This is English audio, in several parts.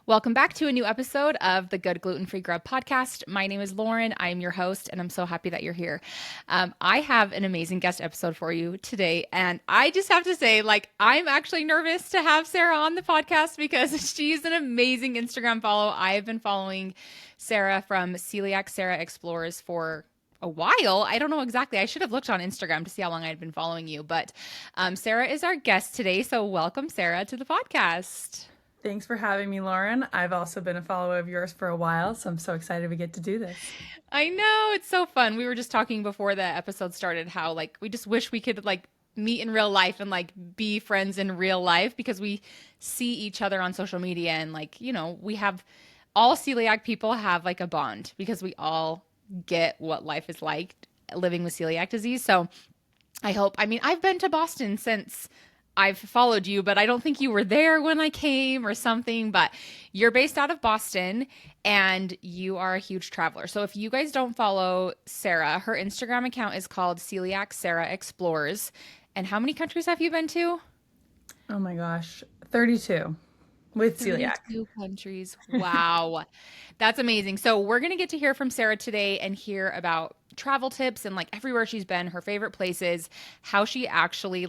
Welcome back to a new episode of the Good Gluten Free Grub podcast. My name is Lauren. I'm your host, and I'm so happy that you're here. I have an amazing guest episode for you today, and I just have to say, I'm actually nervous to have Sarah on the podcast because she's an amazing Instagram follow. I have been following Sarah from Celiac Sarah Explores for a while. I don't know exactly. I should have looked on Instagram to see how long I'd been following you, but Sarah is our guest today. So welcome, Sarah, to the podcast. Thanks for having me, Lauren. I've also been a follower of yours for a while, so I'm so excited we get to do this. I know, it's so fun. We were just talking before the episode started how we just wish we could meet in real life and be friends in real life because we see each other on social media and we have all celiac people have a bond because we all get what life is like living with celiac disease. So I've been to Boston since I've followed you, but I don't think you were there when I came or something. But you're based out of Boston and you are a huge traveler. So if you guys don't follow Sarah, her Instagram account is called Celiac Sarah Explores. And how many countries have you been to? Oh my gosh, 32 with celiac. 32 countries. Wow. That's amazing. So we're going to get to hear from Sarah today and hear about travel tips and everywhere she's been, her favorite places, how she actually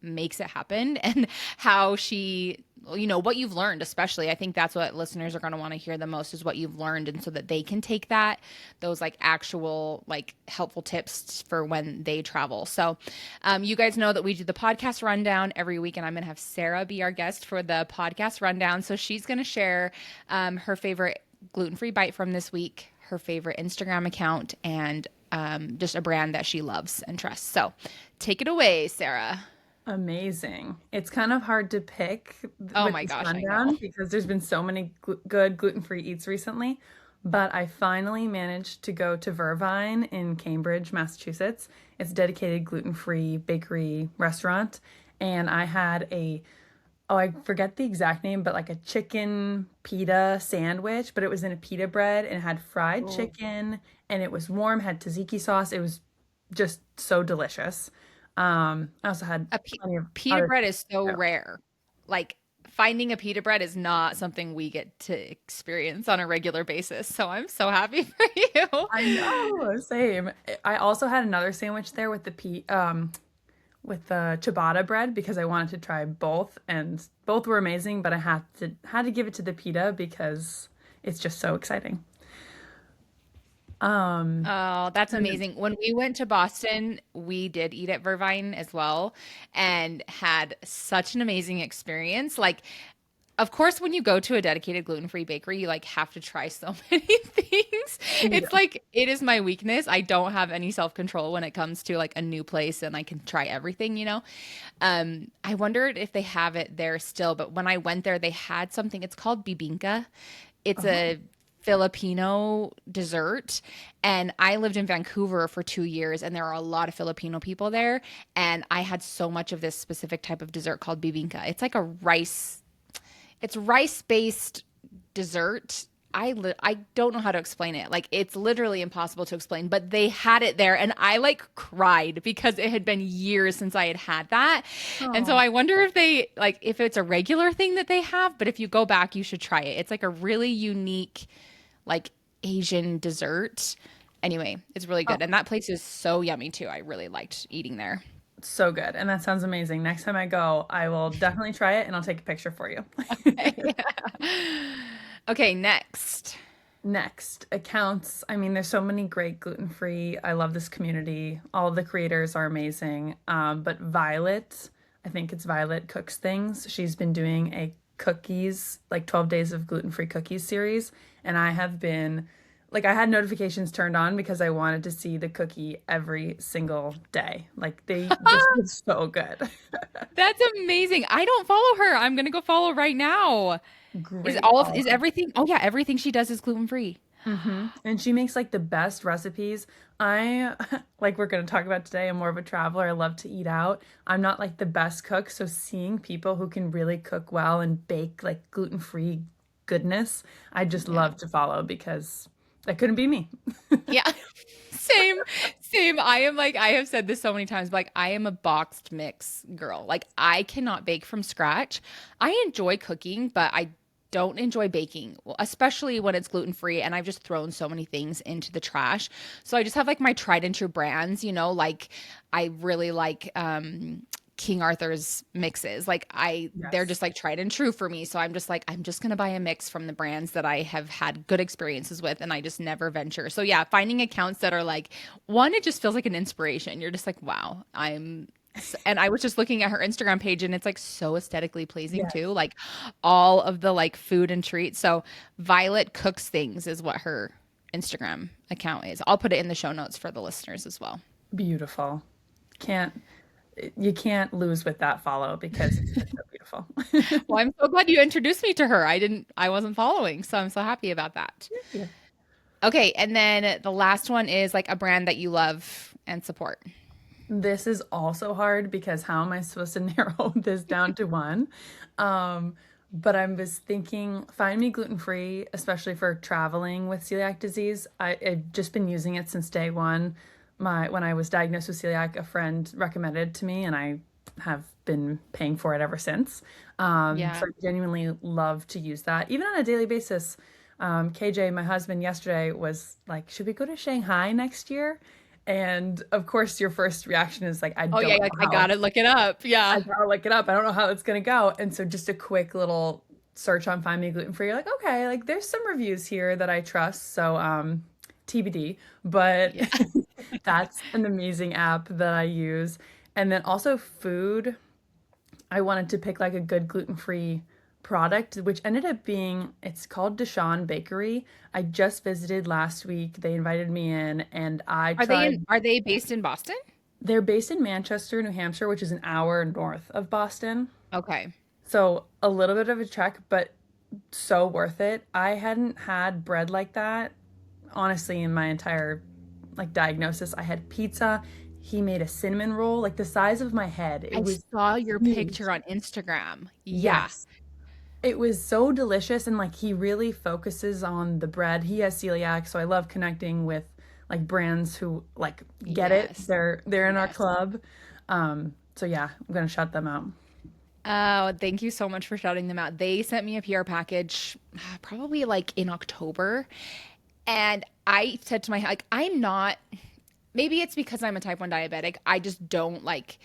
makes it happen and how she what you've learned. Especially I think that's what listeners are going to want to hear the most is what you've learned, and so that they can take those actual helpful tips for when they travel. So you guys know that we do the podcast rundown every week, and I'm going to have Sarah be our guest for the podcast rundown. So she's going to share her favorite gluten-free bite from this week, her favorite Instagram account, and just a brand that she loves and trusts. So take it away, Sarah. Amazing. It's kind of hard to pick Oh with my this gosh, I rundown know. because there's been so many good gluten-free eats recently. But I finally managed to go to Vervine in Cambridge, Massachusetts. It's a dedicated gluten-free bakery restaurant. And I had I forget the exact name, but a chicken pita sandwich, but it was in a pita bread and it had fried Oh. chicken and it was warm, had tzatziki sauce. It was just so delicious. I also had plenty of Pita other bread is so stuff. rare. Like finding a pita bread is not something we get to experience on a regular basis. So I'm so happy for you. I know, same. I also had another sandwich there with with the ciabatta bread because I wanted to try both, and both were amazing, but I had to give it to the pita because it's just so exciting. Um, Oh, that's and amazing. When we went to Boston, we did eat at Vervine as well and had such an amazing experience. Of course, when you go to a dedicated gluten-free bakery, you have to try so many things. you It's it is my weakness. I don't have any self-control when it comes to a new place and I can try everything. I wondered if they have it there still, but when I went there, they had something. It's called bibinka. It's oh, a Filipino dessert. And I lived in Vancouver for 2 years, and there are a lot of Filipino people there. And I had so much of this specific type of dessert called bibingka. It's rice based dessert. I don't know how to explain it. It's literally impossible to explain, but they had it there and I cried because it had been years since I had had that. And so oh, I wonder if they if it's a regular thing that they have, but if you go back you should try it. It's a really unique like Asian dessert. Anyway, it's really good. oh, And that place is so yummy too. I really liked eating there. so good. And that sounds amazing. Next time I go, I will definitely try it and I'll take a picture for you. Okay, next. Next, accounts. I mean, there's so many great gluten-free. I love this community. All of the creators are amazing. But Violet, I think it's Violet Cooks Things. She's been doing a cookies, 12 days of gluten-free cookies series. And I have been, I had notifications turned on because I wanted to see the cookie every single day. They just look so good. That's amazing. I don't follow her. I'm gonna go follow right now. Great Is follow. everything? Oh yeah, everything she does is gluten free. And she makes the best recipes. I like we're going to talk about today. I'm more of a traveler. I love to eat out. I'm not the best cook, so seeing people who can really cook well and bake gluten-free goodness, I just Yeah. love to follow because that couldn't be me. Yeah. Same. Same. I have said this so many times, but I am a boxed mix girl. I cannot bake from scratch. I enjoy cooking, but don't enjoy baking, well, especially when it's gluten free. And I've just thrown so many things into the trash. So I just have like my tried and true brands, like I really like King Arthur's mixes. They're Yes. just like tried and true for me. So I'm just like, I'm just gonna buy a mix from the brands that I have had good experiences with, and I just never venture. So yeah, finding accounts that are like, one, it just feels like an inspiration. You're just like, wow, and I was just looking at her Instagram page, and it's like so aesthetically pleasing Yes. too. Like all of the like food and treats. So Violet Cooks Things is what her Instagram account is. I'll put it in the show notes for the listeners as well. Beautiful. Can't you can't lose with that follow because it's just so beautiful. Well, I'm so glad you introduced me to her. I wasn't following, so I'm so happy about that. Yeah. Okay, and then the last one is like a brand that you love and support. This is also hard because how am I supposed to narrow this down to one? Um, but I was thinking, find me gluten free, especially for traveling with celiac disease. I've just been using it since day one. When I was diagnosed with celiac, a friend recommended it to me, and I have been paying for it ever since. Yeah. So I genuinely love to use that, even on a daily basis. KJ, my husband, yesterday was like, "Should we go to Shanghai next year?" And of course, your first reaction is like, I Oh yeah, don't like know I how. gotta look it up. I Yeah. gotta look it up. I don't know how it's gonna go. And so just a quick little search on Find Me Gluten Free. You're like, okay, like there's some reviews here that I trust. So TBD. But Yeah. that's an amazing app that I use. And then also food. I wanted to pick like a good gluten-free product, which ended up being, it's called Deshawn Bakery. I just visited last week. They invited me in and I tried. Are they based in Boston? They're based in Manchester, New Hampshire, which is an hour north of Boston. Okay. So a little bit of a trek, but so worth it. I hadn't had bread like that, honestly, in my entire like diagnosis. I had pizza. He made a cinnamon roll, like the size of my head. It I was saw your huge. picture on Instagram. Yeah. Yes. It was so delicious and like he really focuses on the bread. He has celiac, so I love connecting with like brands who like get it. Yes. They're in our Yes. club. So yeah, I'm gonna shout them out. Oh, thank you so much for shouting them out. They sent me a PR package probably like in October. And I said to my, like, I'm not, maybe it's because I'm a type 1 diabetic. I just don't like,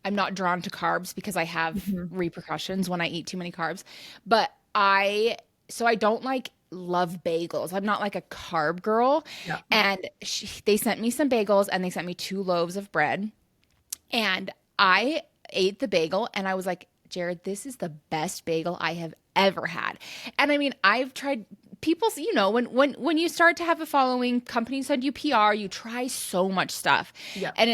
I'm not drawn to carbs because I have Mhm. repercussions when I eat too many carbs. But so I don't like love bagels. I'm not like a carb girl. Yeah. And they sent me some bagels and they sent me 2 loaves of bread. And I ate the bagel and I was like, Jared, this is the best bagel I have ever had. And I mean, I've tried people's, when you start to have a following, companies send you PR, you try so much stuff. Yeah. And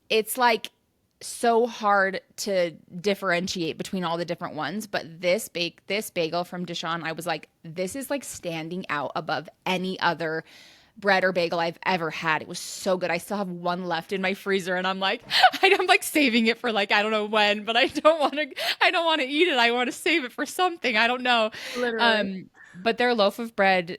it's like so hard to differentiate between all the different ones, but this bagel from Deshawn, I was like, this is like standing out above any other bread or bagel I've ever had. It was so good. I still have one left in my freezer and I'm like I'm like saving it for like I don't know when, but I don't want to eat it. I want to save it for something. I don't know. Literally. But their loaf of breads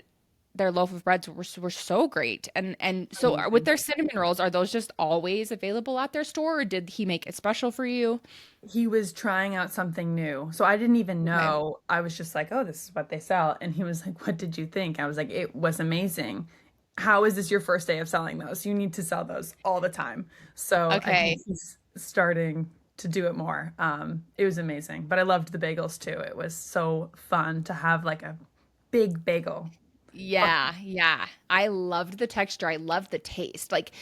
were so great. And so with Amazing. their cinnamon rolls, are those just always available at their store or did he make it special for you? He was trying out something new. So I didn't even Okay. know. I was just like, oh, this is what they sell. And he was like, what did you think? I was like, it was amazing. How is this your first day of selling those? You need to sell those all the time. So I think Okay. he's starting to do it more. It was amazing. But I loved the bagels too. It was so fun to have like a big bagel. Yeah, yeah. I loved the texture. I loved the taste. Like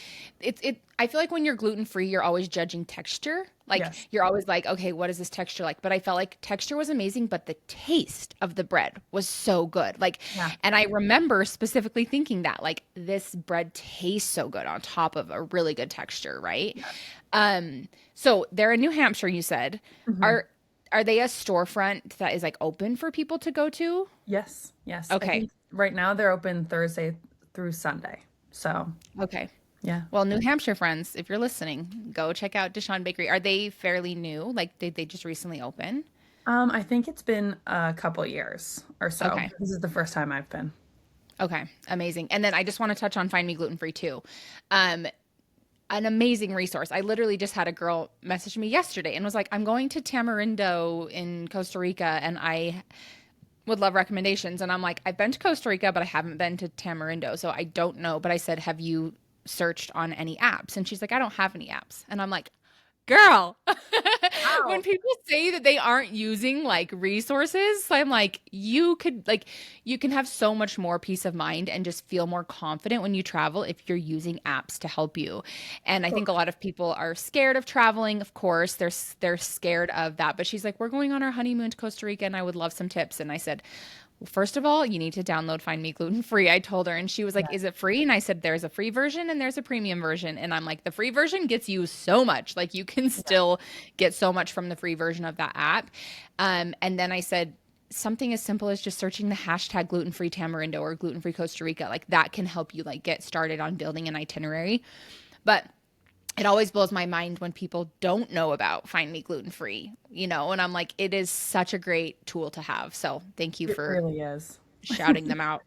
I feel like when you're gluten free, you're always judging texture. Like Yes. you're always like, okay, what is this texture like? But I felt like texture was amazing, but the taste of the bread was so good. Like, Yeah. and I remember specifically thinking that like this bread tastes so good on top of a really good texture, right? Yes. So they're in New Hampshire, you said. Mhm. Are they a storefront that is like open for people to go to? Yes. Yes. I Okay. think right now they're open Thursday through Sunday. So Okay. yeah. Well, New Hampshire friends, if you're listening, go check out Deshawn Bakery. Are they fairly new? Like, did they just recently open? I think it's been a couple years or so. Okay. This is the first time I've been. Okay. Amazing. And then I just want to touch on Find Me Gluten Free too. Um, an amazing resource. I literally just had a girl message me yesterday and was like, I'm going to Tamarindo in Costa Rica and would love recommendations. And I'm like, I've been to Costa Rica, but I haven't been to Tamarindo. So I don't know. But I said, have you searched on any apps? And she's like, I don't have any apps. And I'm like, girl, when Wow. people say that they aren't using like resources, I'm like, you can have so much more peace of mind and just feel more confident when you travel if you're using apps to help you. And I think a lot of people are scared of traveling. Of course, they're scared of that. But she's like, we're going on our honeymoon to Costa Rica and I would love some tips. And I said, well, first of all, you need to download Find Me Gluten Free. I told her, and she was like, Yeah. is it free? And I said, there's a free version and there's a premium version. And I'm like, the free version gets you so much. Like, you can still get so much from the free version of that app. And then I said, something as simple as just searching the hashtag gluten free Tamarindo or gluten free Costa Rica, like that can help you like get started on building an itinerary. But it always blows my mind when people don't know about Find Me Gluten Free, and I'm like, it is such a great tool to have. So thank you It for really is. shouting them out.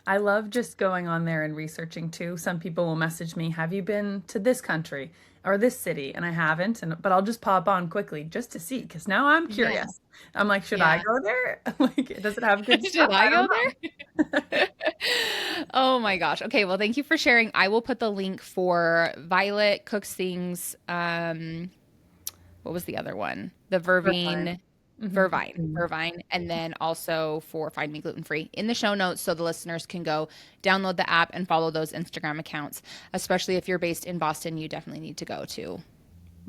I love just going on there and researching too. Some people will message me, "Have you been to this country or this city?" And I haven't, and but I'll just pop on quickly just to see because now I'm Yeah. curious. I'm like, should I Yeah. go there? Like, does it have good Should stuff? I I don't go know. there? Oh my gosh. Okay, well, thank you for sharing. I will put the link for Violet Cooks Things. What was the other one? The We're fine. Vervine, Mhm. Vervine, and then also for Find Me Gluten Free in the show notes so the listeners can go download the app and follow those Instagram accounts. Especially if you're based in Boston, you definitely need to go to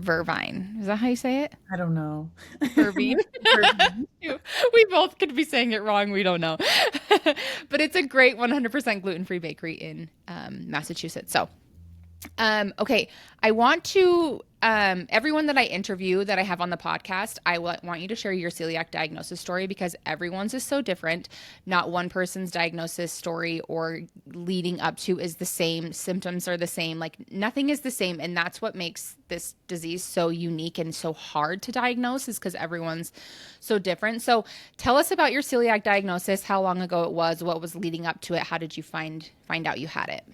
Vervine. Is that how you say it? I don't know. Vervine. We both could be saying it wrong. We don't know. But it's a great 100% gluten-free bakery in Massachusetts. So okay. I want to, everyone that I interview that I have on the podcast, want you to share your celiac diagnosis story because everyone's is so different. Not one person's diagnosis story or leading up to is the same. Symptoms are the same. Like nothing is the same. And that's what makes this disease so unique and so hard to diagnose is because everyone's so different. So tell us about your celiac diagnosis, how long ago it was, what was leading up to it, how did you find out you had it?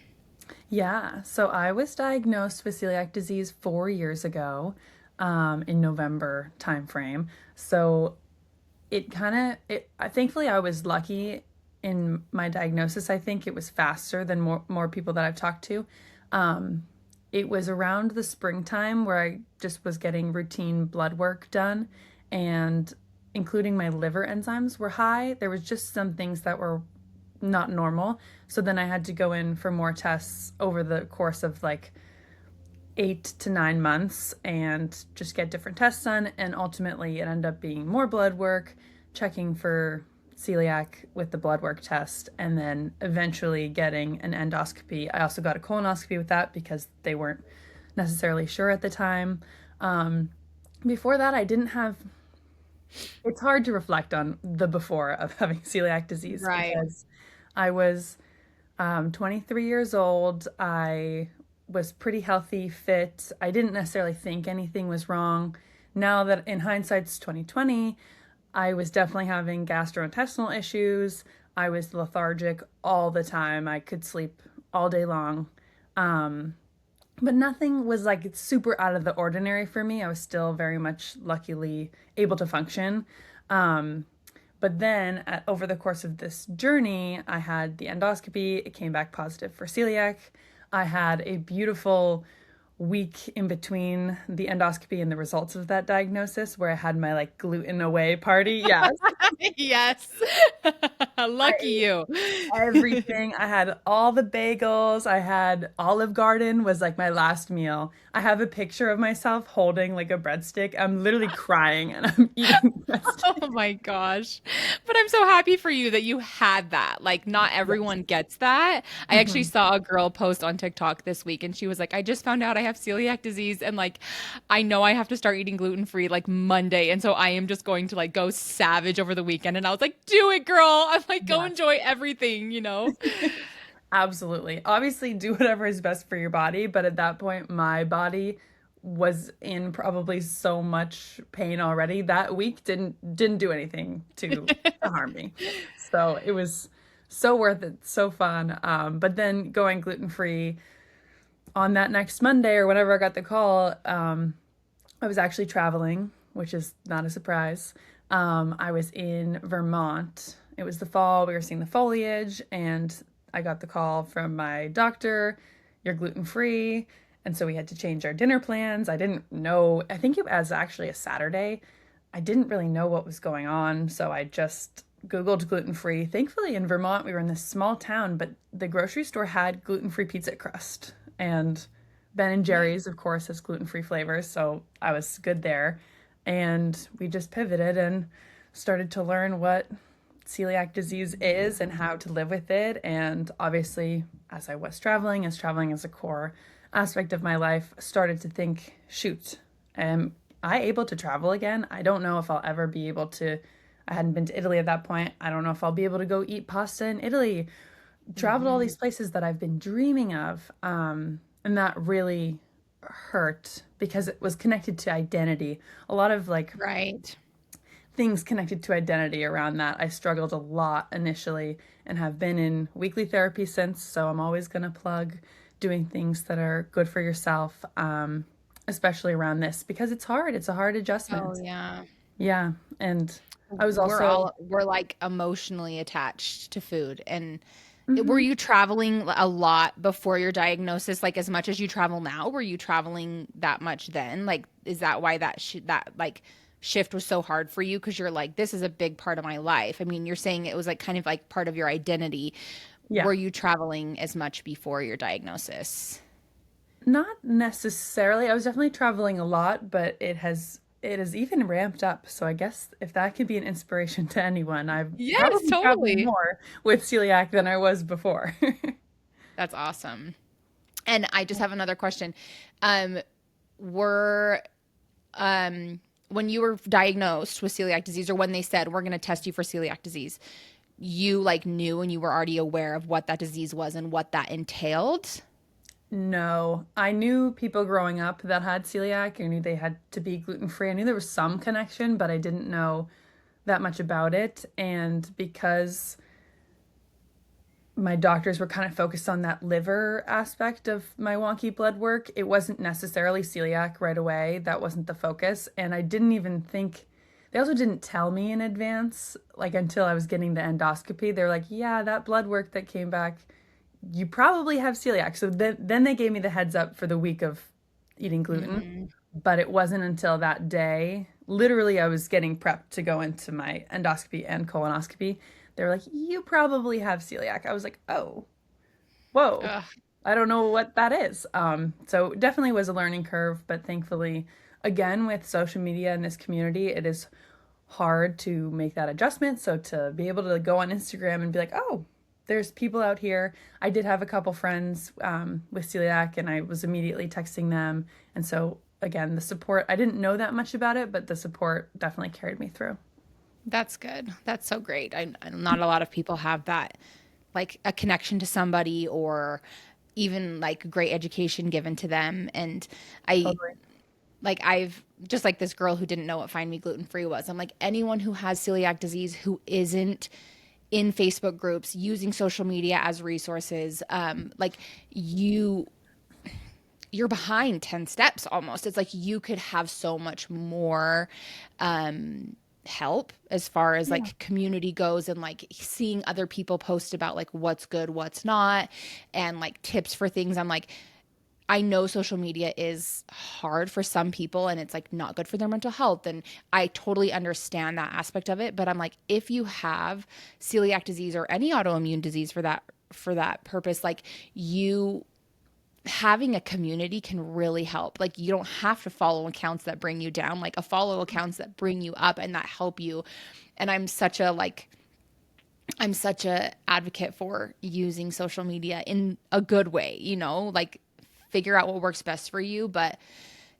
Yeah, so I was diagnosed with celiac disease 4 years ago, in November timeframe. So it kind of thankfully I was lucky in my diagnosis. I think it was faster than more people that I've talked to. Um, it was around the springtime where I just was getting routine blood work done, and including my liver enzymes were high. There was just some things that were not normal. So then I had to go in for more tests over the course of like 8 to 9 months and just get different tests done. And ultimately, it ended up being more blood work, checking for celiac with the blood work test, and then eventually getting an endoscopy. I also got a colonoscopy with that because they weren't necessarily sure at the time. Um, Before that, I didn't have. It's hard to reflect on the before of having celiac disease Right. because I was 23 years old. I was pretty healthy, fit. I didn't necessarily think anything was wrong. Now that in hindsight's 2020, I was definitely having gastrointestinal issues. I was lethargic all the time. I could sleep all day long. Um, but nothing was like super out of the ordinary for me. I was still very much luckily able to function. Um, but then over the course of this journey, I had the endoscopy. It came back positive for celiac. I had a beautiful week in between the endoscopy and the results of that diagnosis where I had my like gluten away party. Yes. Yes. I Lucky you. everything. I had all the bagels. I had Olive Garden was like my last meal. I have a picture of myself holding like a breadstick. I'm literally crying and I'm eating breadstick. Oh my gosh. But I'm so happy for you that you had that. Like, not Yes. everyone gets that. I actually Mhm. saw a girl post on TikTok this week and she was like, I just found out I have celiac disease and like, I know I have to start eating gluten free like Monday. And so I am just going to like go savage over the weekend. And I was like, do it, girl. I'm like, go Yes. enjoy everything. Absolutely. Obviously, do whatever is best for your body, but at that point, my body was in probably so much pain already. That week didn't do anything to harm me. So it was so worth it, so fun. But then going gluten free on that next Monday or whenever I got the call, I was actually traveling, which is not a surprise. I was in Vermont it was the fall, we were seeing the foliage, and I got the call from my doctor, you're gluten free. And so we had to change our dinner plans. I didn't know, I think it was actually a Saturday. I didn't really know what was going on. So I just Googled gluten free. Thankfully, in Vermont, we were in this small town, but the grocery store had gluten free pizza crust. And Ben and Jerry's, of course, has gluten free flavors. So I was good there. And we just pivoted and started to learn what celiac disease is and how to live with it. And obviously, as I was traveling, as traveling is a core aspect of my life, started to think, shoot, am I able to travel again? I don't know if I'll ever be able to. I hadn't been to Italy at that point. I don't know if I'll be able to go eat pasta in Italy. Traveled all Mhm. these places that I've been dreaming of. And that really hurt because it was connected to identity. A lot of like Right. things connected to identity around that. I struggled a lot initially and have been in weekly therapy since. So I'm always going to plug doing things that are good for yourself, especially around this because it's hard. It's a hard Oh, adjustment. yeah. Yeah. And I was also, We're like emotionally attached to food. And were mhm. you traveling a lot before your diagnosis? Like as much as you travel now, were you traveling that much then? Like, is that why that like shift was so hard for you? Because you're like, this is a big part of my life. I mean, you're saying it was like kind of like part of your identity. Yeah. Were you traveling as much before your diagnosis? Not necessarily. I was definitely traveling a lot, but it has even ramped up. So I guess if that could be an inspiration to anyone, I'm Yes, probably traveling totally. more with celiac than I was before. That's awesome. And I just have another question. Um, were when you were diagnosed with celiac disease, or when they said we're going to test you for celiac disease, you like knew and you were already aware of what that disease was and what that entailed? No, I knew people growing up that had celiac. I knew they had to be gluten free. I knew there was some connection, but I didn't know that much about it. And because my doctors were kind of focused on that liver aspect of my wonky blood work, it wasn't necessarily celiac right away. That wasn't the focus. And I didn't even think, they also didn't tell me in advance, like until I was getting the endoscopy. They're like, yeah, that blood work that came back, you probably have celiac. So then they gave me the heads up for the week of eating gluten. Hmm. But it wasn't until that day, literally, I was getting prepped to go into my endoscopy and colonoscopy. They were like, you probably have celiac. I was like, oh, whoa, Ugh, I don't know what that is. So definitely was a learning curve, but thankfully, again, with social media and this community, it is hard to make that adjustment. So to be able to go on Instagram and be like, oh, there's people out here. I did have a couple friends with celiac, and I was immediately texting them. And so again, the support, I didn't know that much about it, but the support definitely carried me through. that's good. That's so great. Not a lot of people have that, like a connection to somebody or even like great education given to them. And I Totally. like I've just like this girl who didn't know what Find Me Gluten Free was. I'm like anyone who has celiac disease who isn't in Facebook groups using social media as resources, like you you're behind 10 steps almost. It's like you could have so much more help as far as Yeah. like community goes and like seeing other people post about like what's good, what's not, and like tips for things. I'm like, I know social media is hard for some people and it's like not good for their mental health. And I totally understand that aspect of it. But I'm like, if you have celiac disease or any autoimmune disease for that purpose, like you having a community can really help. Like you don't have to follow accounts that bring you down, like a follow accounts that bring you up and that help you. And I'm such a advocate for using social media in a good way, like figure out what works best for you, but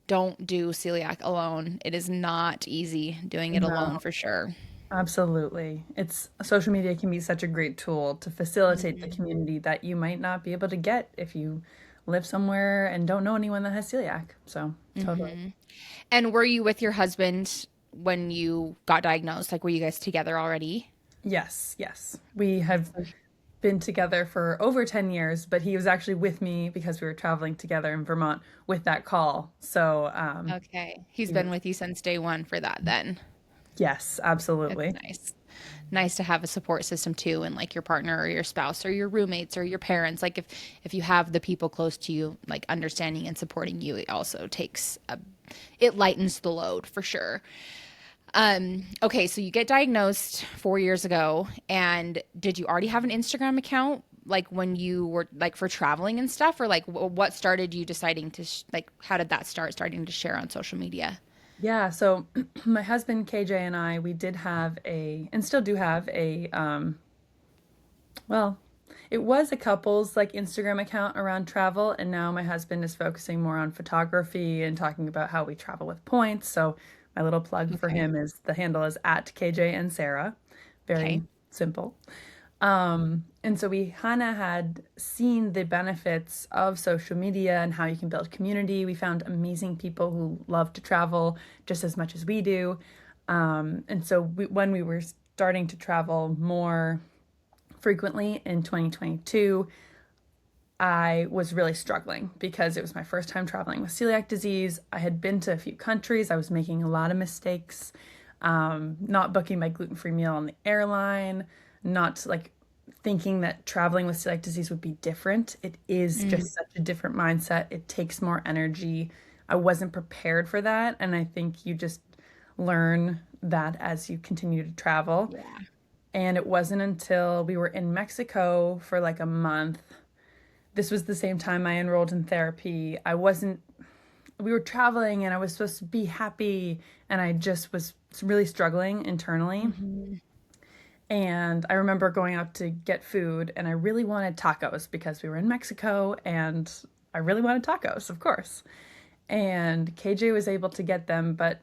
don't do celiac alone. It is not easy doing it alone No, for sure. absolutely. It's social media can be such a great tool to facilitate the Mhm. community that you might not be able to get if you live somewhere and don't know anyone that has celiac. So, totally. Mhm. And were you with your husband when you got diagnosed? Like were you guys together already? Yes, yes. We have been together for over 10 years, but he was actually with me because we were traveling together in Vermont with that call. So, Okay. He's he been was, with you since day one for that then. yes, That's absolutely. nice. nice to have a support system too, and like your partner or your spouse or your roommates or your parents. Like if you have the people close to you, like understanding and supporting you, it also it lightens the load for sure. Okay, so you get diagnosed 4 years ago, and did you already have an Instagram account? Like when you were like for traveling and stuff, or like what started you deciding to like how did that start starting to share on social media? Yeah, so my husband KJ and I, we did have and still do have well, it was a couple's like Instagram account around travel, and now my husband is focusing more on photography and talking about how we travel with points. So my little plug for Okay. him is the handle is at KJ and Sarah. Very Okay. simple. And so we kind of had seen the benefits of social media and how you can build community. We found amazing people who love to travel just as much as we do. And so when we were starting to travel more frequently in 2022, I was really struggling because it was my first time traveling with celiac disease. I had been to a few countries. I was making a lot of mistakes, not booking my gluten-free meal on the airline, not like thinking that traveling with celiac disease would be different. It is Mm, just such a different mindset. It takes more energy. I wasn't prepared for that. And I think you just learn that as you continue to travel. yeah. And it wasn't until we were in Mexico for like a month. This was the same time I enrolled in therapy. We were traveling and I was supposed to be happy, and I just was really struggling internally. Hmm. And I remember going out to get food, and I really wanted tacos because we were in Mexico, and I really wanted tacos, of course. And KJ was able to get them, but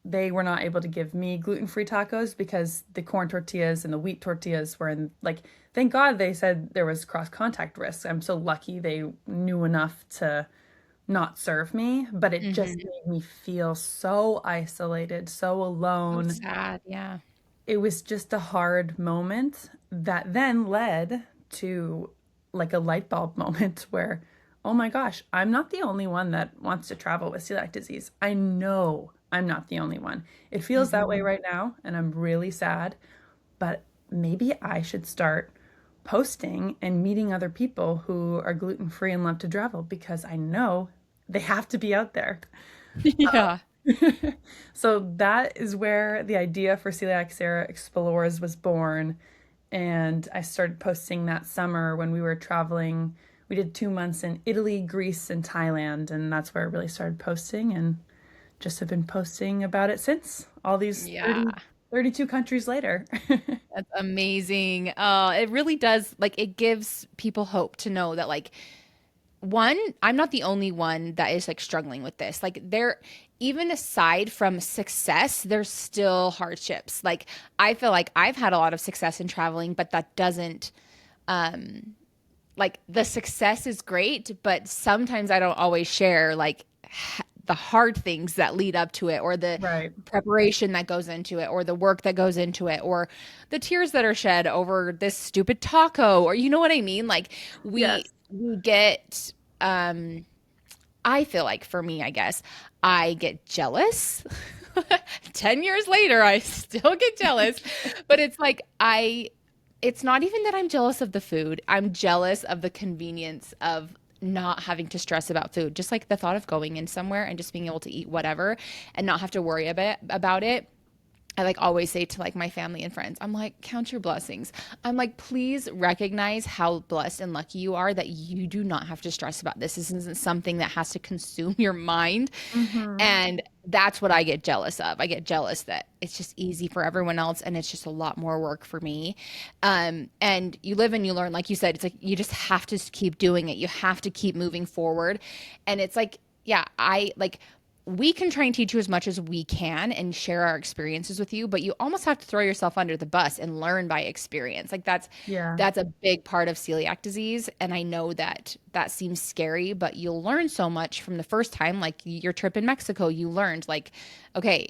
they were not able to give me gluten-free tacos because the corn tortillas and the wheat tortillas were in like thank God they said there was cross-contact risk. I'm so lucky they knew enough to not serve me, but it just Hmm. made me feel so isolated, so So alone. sad. Yeah. It was just a hard moment that then led to like a light bulb moment where, oh my gosh, I'm not the only one that wants to travel with celiac disease. I know I'm not the only one. It feels that way Hmm. right now, and I'm really sad, but maybe I should start posting and meeting other people who are gluten free and love to travel because I know they have to be out there. Yeah. So that is where the idea for Celiac Sarah Explores was born. And I started posting that summer when we were traveling. We did 2 months in Italy, Greece, and Thailand. And that's where I really started posting and just have been posting about it since all these Yeah. 32 countries later. That's amazing. It really does like it gives people hope to know that like one, I'm not the only one that is like struggling with this. Like there even aside from success, there's still hardships. Like I feel like I've had a lot of success in traveling, but that doesn't like the success is great, but sometimes I don't always share like the hard things that lead up to it or the Right. preparation that goes into it or the work that goes into it or the tears that are shed over this stupid taco or you know what I mean? Like we Yes. we get I feel like for me, I guess, I get jealous. 10 years later, I still get jealous. But it's like, it's not even that I'm jealous of the food. I'm jealous of the convenience of not having to stress about food. Just like the thought of going in somewhere and just being able to eat whatever and not have to worry about it. I like always say to like my family and friends, I'm like, count your blessings. I'm like, please recognize how blessed and lucky you are that you do not have to stress about this. This isn't something that has to consume your mind. Hmm. And that's what I get jealous of. I get jealous that it's just easy for everyone else and it's just a lot more work for me. And you live and you learn, like you said, it's like you just have to keep doing it. You have to keep moving forward. And it's like, yeah, I like we can try and teach you as much as we can and share our experiences with you, but you almost have to throw yourself under the bus and learn by experience. Like Yeah. that's a big part of celiac disease, and I know that that seems scary, but you'll learn so much from the first time. Like your trip in Mexico, you learned like, okay,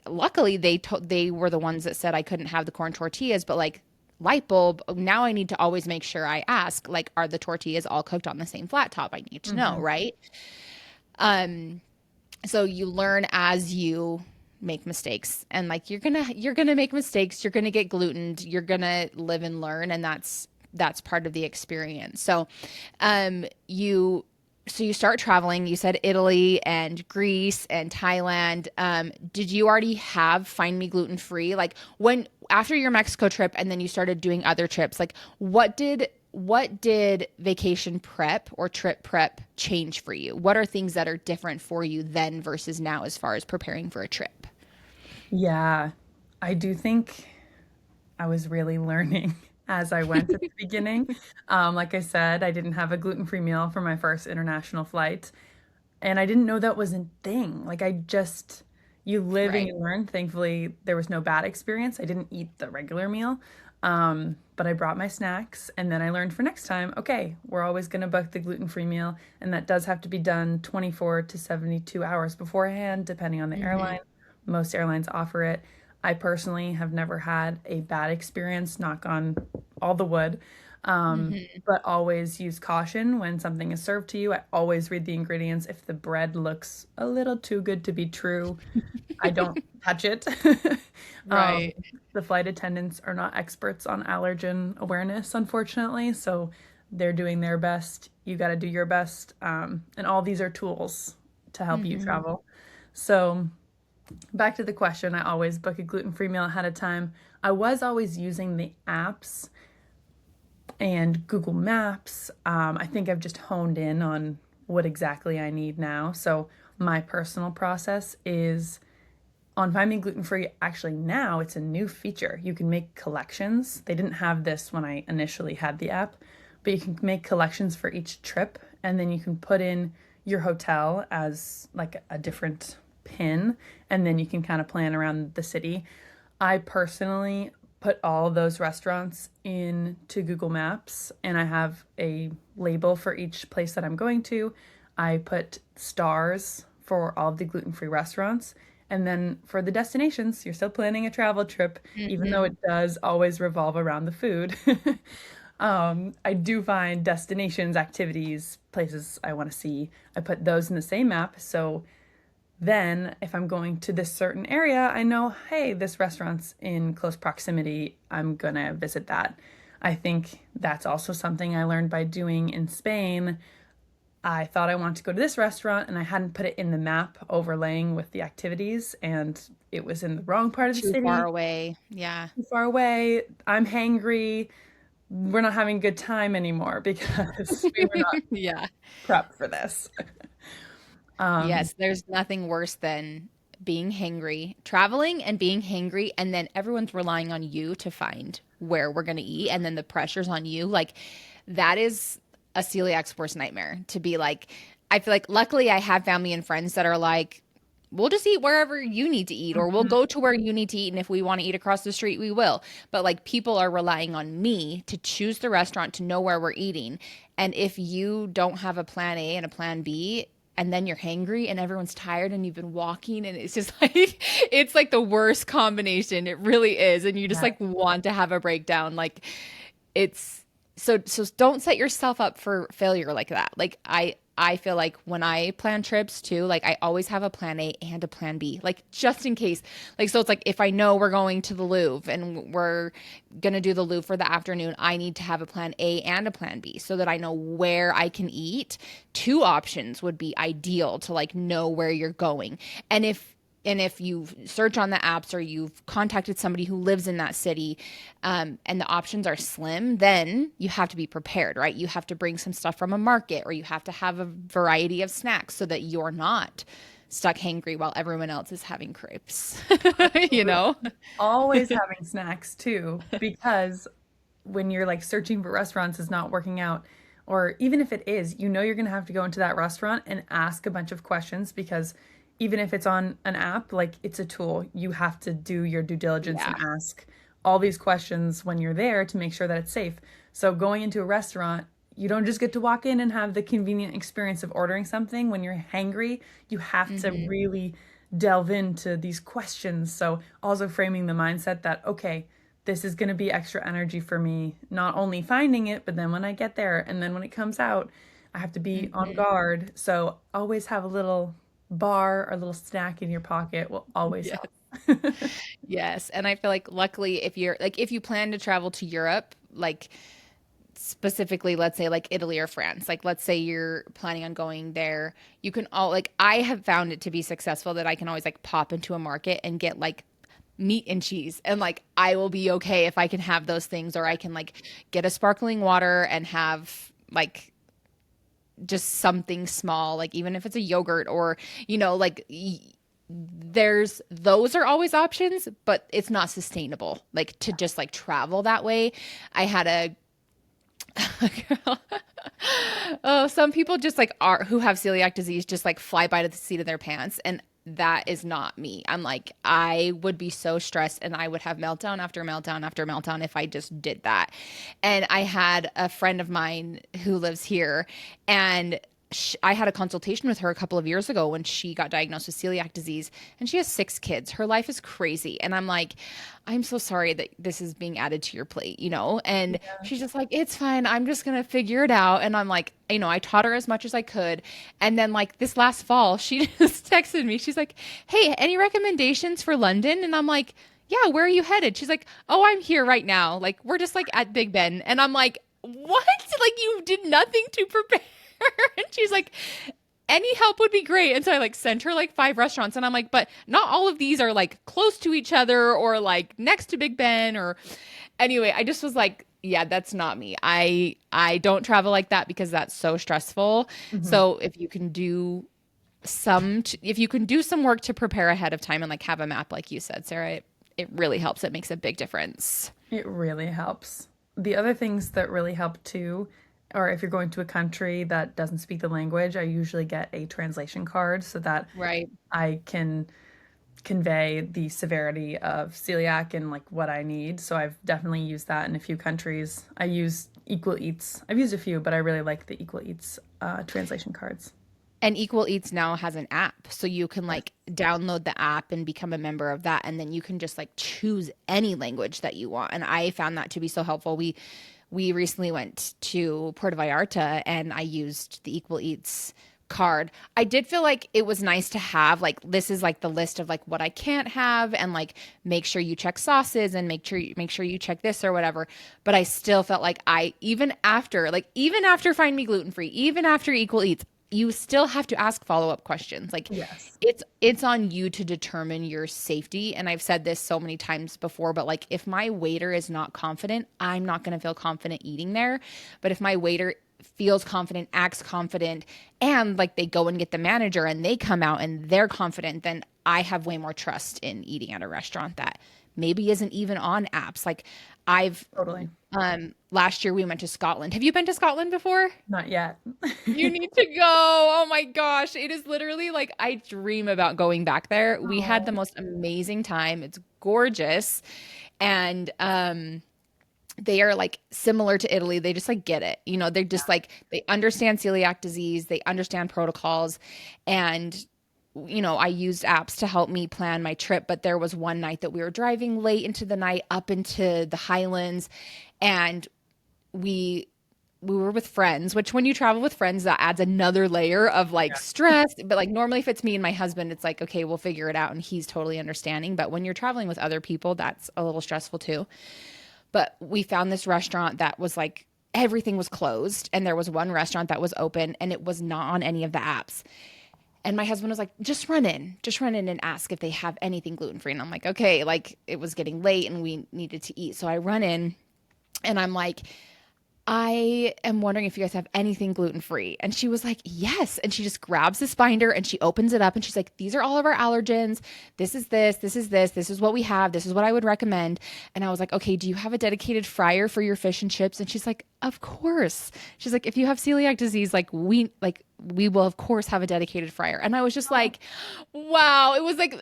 luckily they were the ones that said I couldn't have the corn tortillas, but like light bulb, now I need to always make sure I ask like are the tortillas all cooked on the same flat top? I need to know, Hmm. right? Um so you learn as you make mistakes. And like you're gonna make mistakes, you're gonna get glutened, you're gonna live and learn, and that's part of the experience. So you so you start traveling. You said Italy and Greece and Thailand. Did you already have Find Me Gluten Free? Like when after your Mexico trip, and then you started doing other trips. Like what did vacation prep or trip prep change for you? What are things that are different for you then versus now as far as preparing for a trip? Yeah, I do think I was really learning as I went at the beginning. Like I said, I didn't have a gluten-free meal for my first international flight, and I didn't know that was a thing. Like you live and Right. you learn. Thankfully, there was no bad experience. I didn't eat the regular meal, but I brought my snacks, and then I learned for next time, okay, we're always going to book the gluten-free meal, and that does have to be done 24 to 72 hours beforehand, depending on the Hmm. airline. Most airlines offer it. I personally have never had a bad experience, knock on all the wood, Hmm. but always use caution when something is served to you. I always read the ingredients. If the bread looks a little too good to be true, I don't touch it. um, Right. the flight attendants are not experts on allergen awareness, unfortunately, so they're doing their best. You got to do your best. And all these are tools to help you Hmm. travel. So, back to the question, I always book a gluten-free meal ahead of time. I was always using the apps and Google Maps. I think I've just honed in on what exactly I need now. So, my personal process is on Find Me Gluten Free. Actually, now it's a new feature. You can make collections. They didn't have this when I initially had the app, but you can make collections for each trip, and then you can put in your hotel as like a different pin, and then you can kind of plan around the city. I personally put all those restaurants into Google Maps, and I have a label for each place that I'm going to. I put stars for all of the gluten-free restaurants. And then for the destinations, you're still planning a travel trip, even though Hmm. it does always revolve around the food. I do find destinations, activities, places I want to see. I put those in the same app. So then, if I'm going to this certain area, I know, hey, this restaurant's in close proximity. I'm gonna visit that. I think that's also something I learned by doing in Spain. I thought I wanted to go to this restaurant and I hadn't put it in the map overlaying with the activities, and it was in the wrong part of the Too far city, away. Yeah. too far away. I'm hangry. We're not having a good time anymore because we were not Yeah. prepped for this. Um, Yes, there's nothing worse than being hangry, traveling and being hangry, and then everyone's relying on you to find where we're going to eat, and then the pressure's on you. Like, that is a celiac's worst nightmare to be like, I feel like luckily I have family and friends that are like, we'll just eat wherever you need to eat, or we'll mhm. go to where you need to eat. And if we want to eat across the street, we will. But like, people are relying on me to choose the restaurant, to know where we're eating. And if you don't have a plan A and a plan B, and then you're hangry and everyone's tired and you've been walking, and it's just like it's like the worst combination. It really is. And you just Yeah. like want to have a breakdown. Like it's so don't set yourself up for failure like that. Like I feel like when I plan trips too, like I always have a plan A and a plan B, like just in case. Like, so it's like if I know we're going to the Louvre and we're gonna do the Louvre for the afternoon, I need to have a plan A and a plan B so that I know where I can eat. Two options would be ideal to like know where you're going. And if you search on the apps or you've contacted somebody who lives in that city, and the options are slim, then you have to be prepared, right? You have to bring some stuff from a market, or you have to have a variety of snacks so that you're not stuck hangry while everyone else is having crepes, you Absolutely. know? Always having snacks too, because when you're like searching for restaurants is not working out, or even if it is, you know you're going to have to go into that restaurant and ask a bunch of questions because even if it's on an app, like it's a tool, you have to do your due diligence and Yeah. ask all these questions when you're there to make sure that it's safe. So going into a restaurant, you don't just get to walk in and have the convenient experience of ordering something. When you're hangry, you have to Hmm. really delve into these questions. So also framing the mindset that, okay, this is going to be extra energy for me, not only finding it, but then when I get there and then when it comes out, I have to be on Hmm. guard. So always have a little bar or little snack in your pocket will always Yes. help. Yes. And I feel like luckily if you're like if you plan to travel to Europe, like specifically let's say like Italy or France, like let's say you're planning on going there, you can all like I have found it to be successful that I can always like pop into a market and get like meat and cheese and like I will be okay if I can have those things or I can like get a sparkling water and have like just something small like even if it's a yogurt or like there's those are always options, but it's not sustainable like to just like travel that way. I had a girl. Oh, some people just like are who have celiac disease just like fly by the seat of their pants, and that is not me. I'm like, I would be so stressed and I would have meltdown after meltdown after meltdown if I just did that. And I had a friend of mine who lives here, and I had a consultation with her a couple of years ago when she got diagnosed with celiac disease, and she has 6 kids. Her life is crazy. And I'm like, I'm so sorry that this is being added to your plate, you know? And she's just like, it's fine. I'm just going to figure it out. And I'm like, I taught her as much as I could. And then, like, this last fall, she just texted me. She's like, hey, any recommendations for London? And I'm like, yeah, where are you headed? She's like, oh, I'm here right now. Like, we're just like at Big Ben. And I'm like, what? Like, you did nothing to prepare. And she's like, any help would be great. And so I like sent her like 5 restaurants, and I'm like, but not all of these are like close to each other or like next to Big Ben or anyway, I just was like, yeah, that's not me. I don't travel like that because that's so stressful. Mhm. So if you can do if you can do some work to prepare ahead of time and like have a map like you said, Sarah, it really helps. It makes a big difference. It really helps. The other things that really help too, or if you're going to a country that doesn't speak the language, I usually get a translation card so that Right. I can convey the severity of celiac and like what I need. So I've definitely used that in a few countries. I use Equal Eats. I've used a few, but I really like the Equal Eats translation cards. And Equal Eats now has an app. So you can Yes. like download the app and become a member of that. And then you can just like choose any language that you want. And I found that to be so helpful. We recently went to Puerto Vallarta and I used the Equal Eats card. I did feel like it was nice to have like this is like the list of like what I can't have and like make sure you check sauces and make sure you check this or whatever. But I still felt like I even after Find Me Gluten Free, even after Equal Eats, you still have to ask follow-up questions. Like Yes. it's on you to determine your safety. And I've said this so many times before, but like if my waiter is not confident, I'm not going to feel confident eating there. But if my waiter feels confident, acts confident, and like they go and get the manager and they come out and they're confident, then I have way more trust in eating at a restaurant that maybe isn't even on apps. Like I've Totally. last year we went to Scotland. Have you been to Scotland before? Not yet. You need to go. Oh my gosh. It is literally like I dream about going back there. We had the Oh, most amazing time. It's gorgeous. And they are like similar to Italy. They just like get it. They're just like they understand celiac disease, they understand protocols. And I used apps to help me plan my trip, but there was one night that we were driving late into the night up into the Highlands, and we we were with friends, which when you travel with friends, that adds another layer of like yeah. stress. But like normally, if it's me and my husband, it's like, okay, we'll figure it out. And he's totally understanding. But when you're traveling with other people, that's a little stressful too. But we found this restaurant that was like, everything was closed. And there was one restaurant that was open and it was not on any of the apps. And my husband was like, just run in and ask if they have anything gluten free. And I'm like, okay, like it was getting late and we needed to eat. So I run in and I'm like, I am wondering if you guys have anything gluten free. And she was like, yes. And she just grabs this binder and she opens it up and she's like, these are all of our allergens. This is this, this is this, this is what we have. This is what I would recommend. And I was like, okay, do you have a dedicated fryer for your fish and chips? And she's like, of course. She's like, if you have celiac disease, we will of course have a dedicated fryer. And I was just like, wow,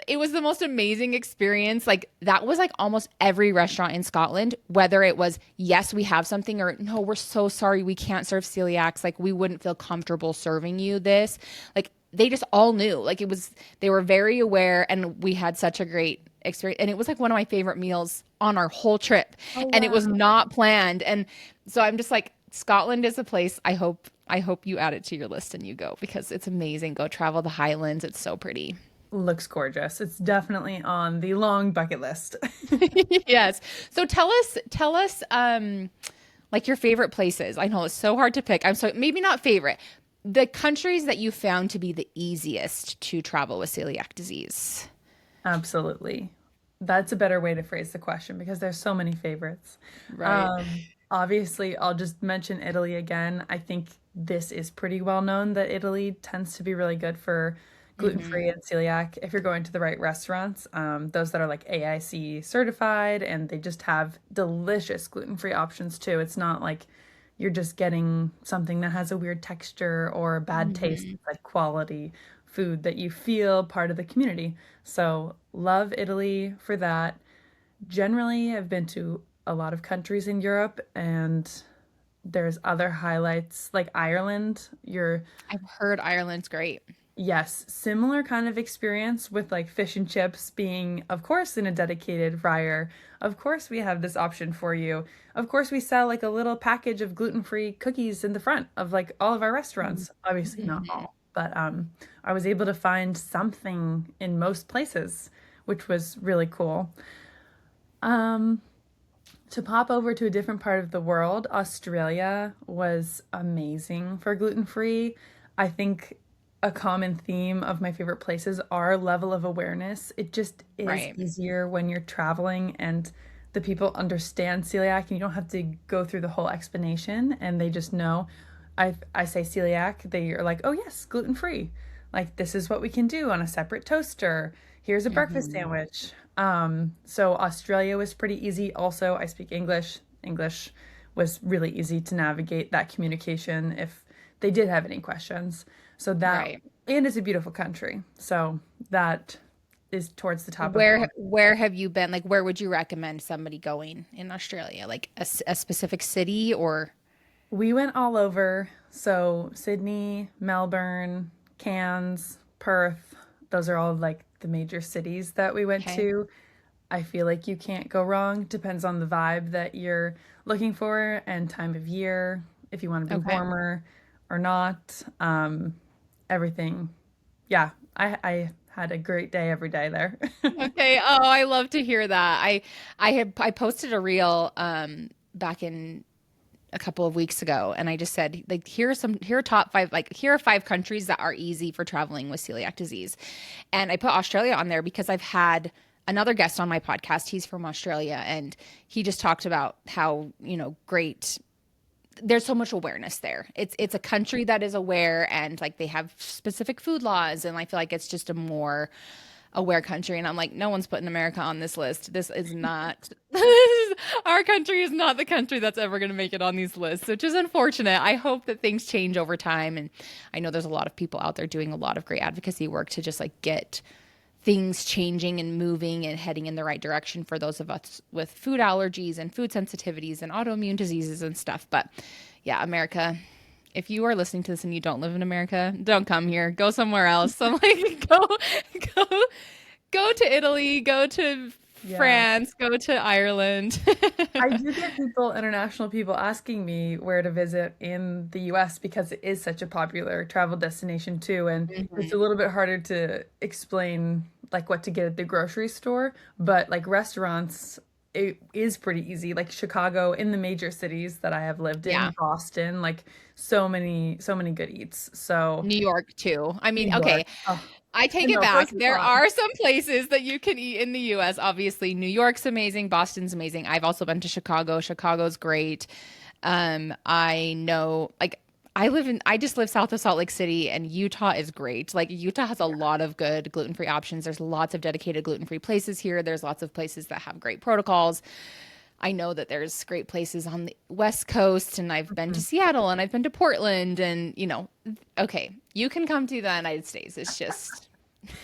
it was the most amazing experience. Like that was like almost every restaurant in Scotland, whether it was yes, we have something or no, we're so sorry we can't serve celiacs. Like we wouldn't feel comfortable serving you this. Like they just all knew. Like they were very aware and we had such a great experience. And it was like one of my favorite meals on our whole trip. Oh, And it was wow. not planned. And so I'm just like, Scotland is a place I hope I hope you add it to your list and you go because it's amazing. Go travel the highlands. It's so pretty. Looks gorgeous. It's definitely on the long bucket list. Yes. So tell us, like your favorite places. I know it's so hard to pick. I'm so maybe not favorite. The countries that you found to be the easiest to travel with celiac disease. Absolutely. That's a better way to phrase the question because there's so many favorites. Right. Obviously, I'll just mention Italy again. I think this is pretty well known that Italy tends to be really good for gluten-free Hmm. and celiac if you're going to the right restaurants. Those that are like AIC certified and they just have delicious gluten-free options too. It's not like you're just getting something that has a weird texture or a bad taste. Hmm. It's like quality food that you feel part of the community. So, love Italy for that. Generally, I've been to a lot of countries in Europe and there's other highlights like Ireland. You're I've heard Ireland's great. Yes, similar kind of experience with like fish and chips being, of course, in a dedicated fryer. Of course, we have this option for you. Of course, we sell like a little package of gluten-free cookies in the front of like all of our restaurants. Obviously, not Mhm. all, but I was able to find something in most places, which was really cool. Um, to pop over to a different part of the world, Australia was amazing for gluten-free. I think a common theme of my favorite places are level of awareness. It just is Right. easier when you're traveling and the people understand celiac and you don't have to go through the whole explanation and they just know. I say celiac, they are like, "Oh yes, gluten-free. Like this is what we can do on a separate toaster. Here's a breakfast Hmm. sandwich." So Australia was pretty easy. Also, I speak English. English was really easy to navigate that communication if they did have any questions. So that, Right. and it's a beautiful country. So that is towards the top of the list. Where have you been? Like, where would you recommend somebody going in Australia? Like a specific city or We went all over. So Sydney, Melbourne, Cairns, Perth, those are all like the major cities that we went okay. to. I feel like you can't go wrong. Depends on the vibe that you're looking for and time of year, if you want to be Okay. warmer or not. Everything. Yeah, I had a great day every day there. Okay. Oh, I love to hear that. I posted a reel back in a couple of weeks ago and I just said like here are top 5 like here are 5 countries that are easy for traveling with celiac disease. And I put Australia on there because I've had another guest on my podcast. He's from Australia and he just talked about how, great there's so much awareness there. It's a country that is aware and like they have specific food laws and I feel like it's just a more aware country and I'm like no one's putting America on this list. This is not our country is not the country that's ever going to make it on these lists, which is unfortunate. I hope that things change over time and I know there's a lot of people out there doing a lot of great advocacy work to just like get things changing and moving and heading in the right direction for those of us with food allergies and food sensitivities and autoimmune diseases and stuff. But yeah, America, if you are listening to this and you don't live in America, don't come here. Go somewhere else. So like go go to Italy, go to Yeah. France, go to Ireland. I do get people, international people, asking me where to visit in the US because it is such a popular travel destination too. And it's a Mhm. little bit harder to explain like what to get at the grocery store, but like restaurants, it is pretty easy. Like Chicago, in the major cities that I have lived in, Yeah. Boston, like so many good eats. So New York too. I New mean, York. okay, Oh, I take it no, back. pros and There cons. are some places that you can eat in the US. Obviously, New York's amazing, Boston's amazing. I've also been to Chicago. Chicago's great. I know like I just live south of Salt Lake City and Utah is great. Like Utah has a lot of good gluten-free options. There's lots of dedicated gluten-free places here. There's lots of places that have great protocols. I know that there's great places on the West Coast, and I've been to Mhm. Seattle and I've been to Portland, and okay, you can come to the United States. It's just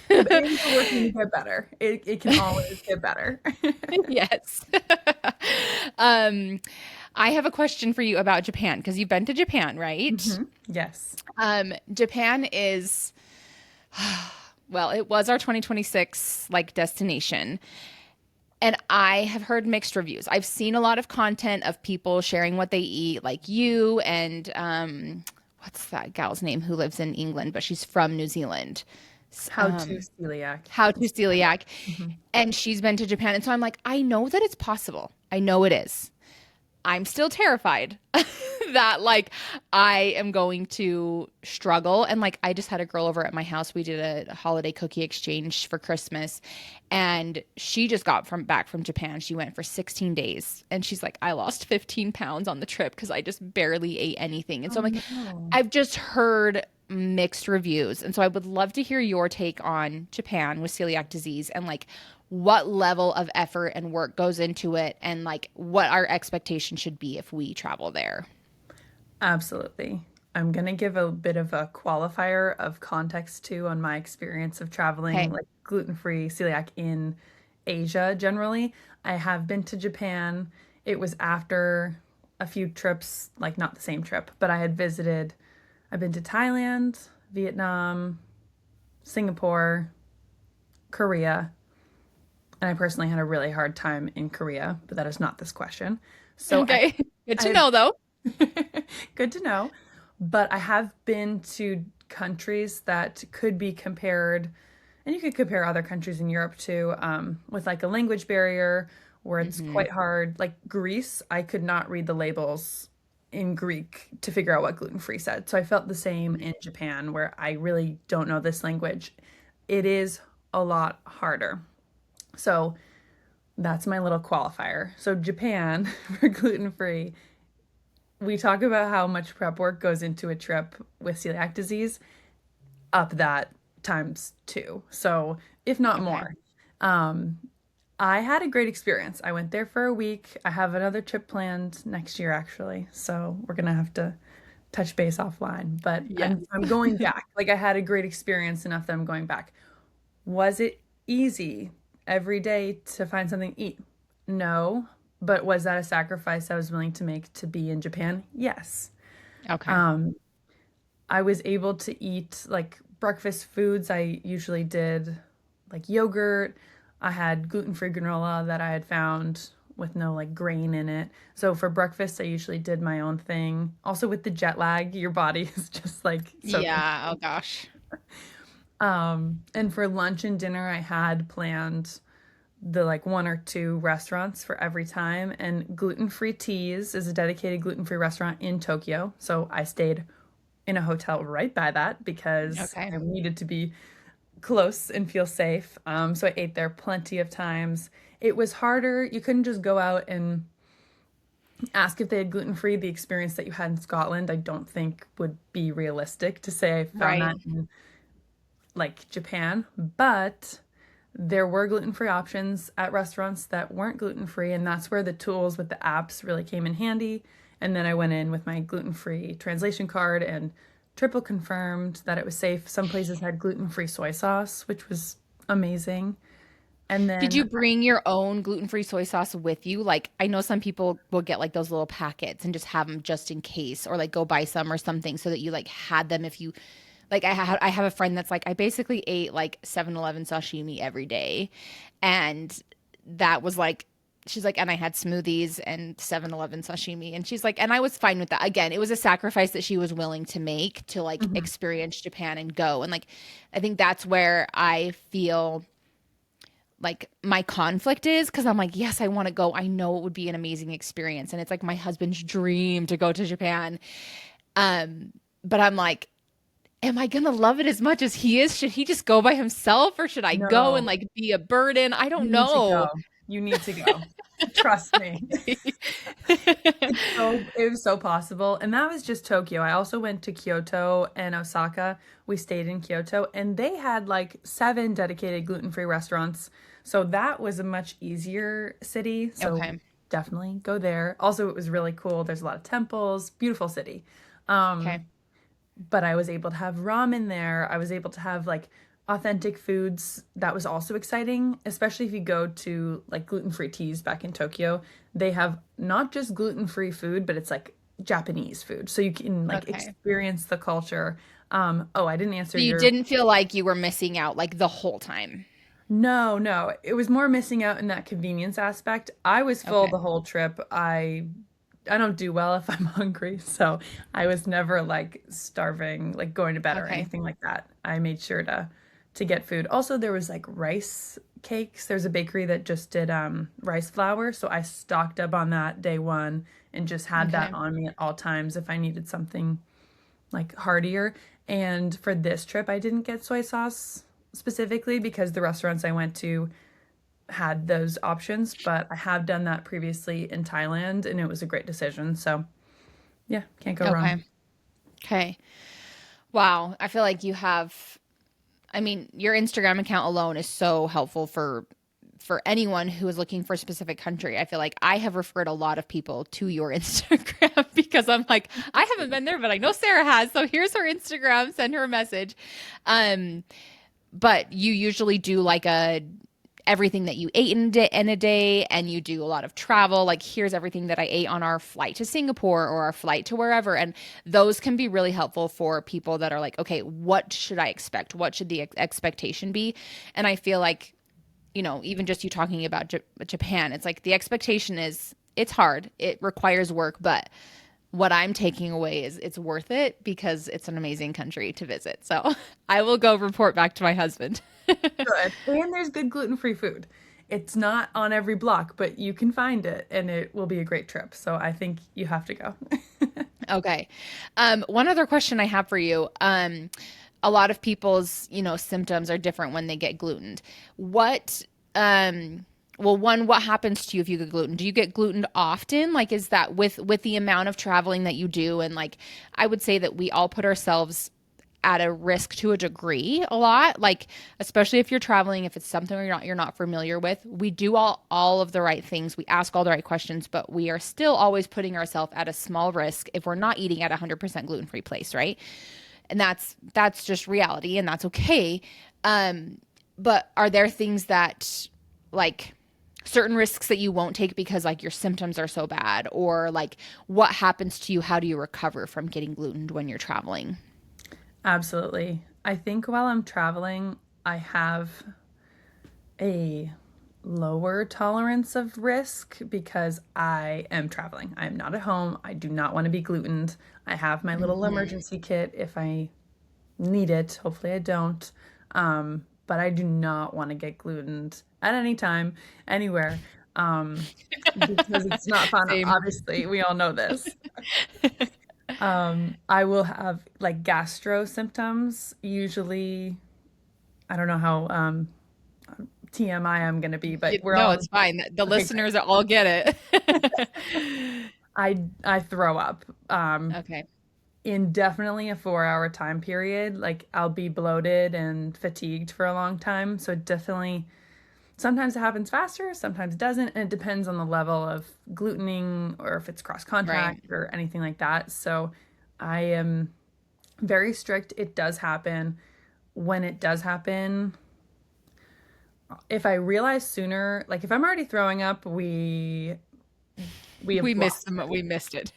The days are working to get better. It can always get better. yes. um, I have a question for you about Japan because you've been to Japan, right? Yes. Japan is well, it was our 2026 like destination. And I have heard mixed reviews. I've seen a lot of content of people sharing what they eat, like you and what's that gal's name who lives in England, but she's from New Zealand. How to celiac. How to Celiac. Mhm. And she's been to Japan. And so I'm like, I know that it's possible. I know it is. I'm still terrified that like I am going to struggle. And like I just had a girl over at my house. We did a holiday cookie exchange for Christmas, and she just got from back from Japan. She went for 16 days, and she's like, I lost 15 pounds on the trip because I just barely ate anything. And so Oh I'm like, no. I've just heard mixed reviews. And so I would love to hear your take on Japan with celiac disease and like what level of effort and work goes into it and like what our expectation should be if we travel there. Absolutely. I'm going to give a bit of a qualifier of context too on my experience of traveling Okay. like gluten-free celiac in Asia generally. I have been to Japan. It was after a few trips, like not the same trip, but I've been to Thailand, Vietnam, Singapore, Korea, and I personally had a really hard time in Korea, but that is not this question. So Okay. Good to I've know though. good to know. But I have been to countries that could be compared, and you could compare other countries in Europe too, with like a language barrier where it's Hmm. quite hard. Like Greece, I could not read the labels in Greek to figure out what gluten-free said. So I felt the same in Japan, where I really don't know this language. It is a lot harder. So that's my little qualifier. So Japan for gluten-free, we talk about how much prep work goes into a trip with celiac disease, up that times two. So, if not Okay. more. Um, I had a great experience. I went there for a week. I have another trip planned next year, actually. So, we're gonna have to touch base offline. But Yes. I'm going back. Like, I had a great experience enough that I'm going back. Was it easy every day to find something to eat? No. But was that a sacrifice I was willing to make to be in Japan? Yes. Okay. Um, I was able to eat like breakfast foods. I usually did like yogurt. I had gluten-free granola that I had found with no like grain in it. So for breakfast, I usually did my own thing. Also with the jet lag, your body is just like so Yeah. Oh gosh. and for lunch and dinner, I had planned the like one or two restaurants for every time. And Gluten Free Teas is a dedicated gluten free restaurant in Tokyo. So I stayed in a hotel right by that because Okay. I needed to be close and feel safe. So I ate there plenty of times. It was harder. You couldn't just go out and ask if they had gluten free. The experience that you had in Scotland, I don't think would be realistic to say I found Right. that in like Japan, but there were gluten-free options at restaurants that weren't gluten-free, and that's where the tools with the apps really came in handy. And then I went in with my gluten-free translation card and triple confirmed that it was safe. Some places had gluten-free soy sauce, which was amazing. And Did you then bring your own gluten-free soy sauce with you? Like, I know some people will get like those little packets and just have them just in case, or like go buy some or something so that you like had them if you like I have a friend that's like I basically ate like 7-Eleven sashimi every day. And that was like she's like and I had smoothies and 7-Eleven sashimi and she's like and I was fine with that. Again, it was a sacrifice that she was willing to make to like Mhm. experience Japan and go. And like I think that's where I feel like my conflict is because I'm like, yes, I want to go. I know it would be an amazing experience. And it's like my husband's dream to go to Japan. Um, but I'm like, am I gonna love it as much as he is? Should he just go by himself or should I go and No, like be a burden? I you don't need to know. go. You need to go. Trust me. It was so possible. And that was just Tokyo. I also went to Kyoto and Osaka. We stayed in Kyoto and they had like seven dedicated gluten-free restaurants. So that was a much easier city. So Okay. definitely go there. Also, it was really cool. There's a lot of temples, beautiful city. Um, Okay. but I was able to have ramen there. I was able to have like authentic foods. That was also exciting, especially if you go to like gluten-free teas back in Tokyo. They have not just gluten-free food, but it's like Japanese food. So you can like Okay. experience the culture. Oh, I didn't answer So you your didn't feel like you were missing out like the whole time. no, no. It was more missing out in that convenience aspect. I was full Okay. the whole trip. I I don't do well if I'm hungry, so I was never like starving, like going to bed or Okay. anything like that. I made sure to get food. Also, there was like rice cakes. There's a bakery that just did rice flour, so I stocked up on that day one and just had that Okay. on me at all times if I needed something like heartier. And for this trip, I didn't get soy sauce specifically because the restaurants I went to had those options, but I have done that previously in Thailand and it was a great decision. So, yeah, can't go wrong. Okay. Okay. Wow. I feel like I mean, your Instagram account alone is so helpful for anyone who is looking for a specific country. I feel like I have referred a lot of people to your Instagram because I'm like, I haven't been there, but I know Sarah has. So here's her Instagram, send her a message. Um, but you usually do like a everything that you ate in a day, and you do a lot of travel, like here's everything that I ate on our flight to Singapore or our flight to wherever, and those can be really helpful for people that are like, okay, what should I expect, what should the expectation be? And I feel like, even just you talking about Japan, it's like the expectation is it's hard, it requires work, but what I'm taking away is it's worth it because it's an amazing country to visit. So I will go report back to my husband. Good. And there's good gluten-free food. It's not on every block, but you can find it and it will be a great trip. So I think you have to go. Okay. One other question I have for you. A lot of people's, symptoms are different when they get gluten. What, well, one, what happens to you if you get gluten? Do you get gluten often? Like, is that with the amount of traveling that you do? And like, I would say that we all put ourselves at a risk to a degree a lot, like especially if you're traveling, if it's something you're not familiar with. We do all of the right things, we ask all the right questions, but we are still always putting ourselves at a small risk if we're not eating at a 100% gluten-free place, right? And that's just reality, and that's okay. But are there things that, like, certain risks that you won't take because like your symptoms are so bad, or like what happens to you, how do you recover from getting gluten when you're traveling? Absolutely. I think while I'm traveling, I have a lower tolerance of risk because I am traveling. I am not at home. I do not want to be glutened. I have my little Hmm. emergency kit if I need it. Hopefully, I don't. But I do not want to get glutened at any time, anywhere, because it's not fun. Same. Obviously, we all know this. I will have like gastro symptoms. Usually, I don't know how TMI I'm going to be, but we're No, all it's fine. The okay. Great. listeners all get it. I throw up. Okay. In definitely a 4 hour time period. Like I'll be bloated and fatigued for a long time. So it definitely sometimes it happens faster, sometimes it doesn't, and it depends on the level of glutening or if it's cross Right. contact or anything like that. So I am very strict. It does happen. When it does happen, if I realize sooner, like if I'm already throwing up, we have lost it. We missed it.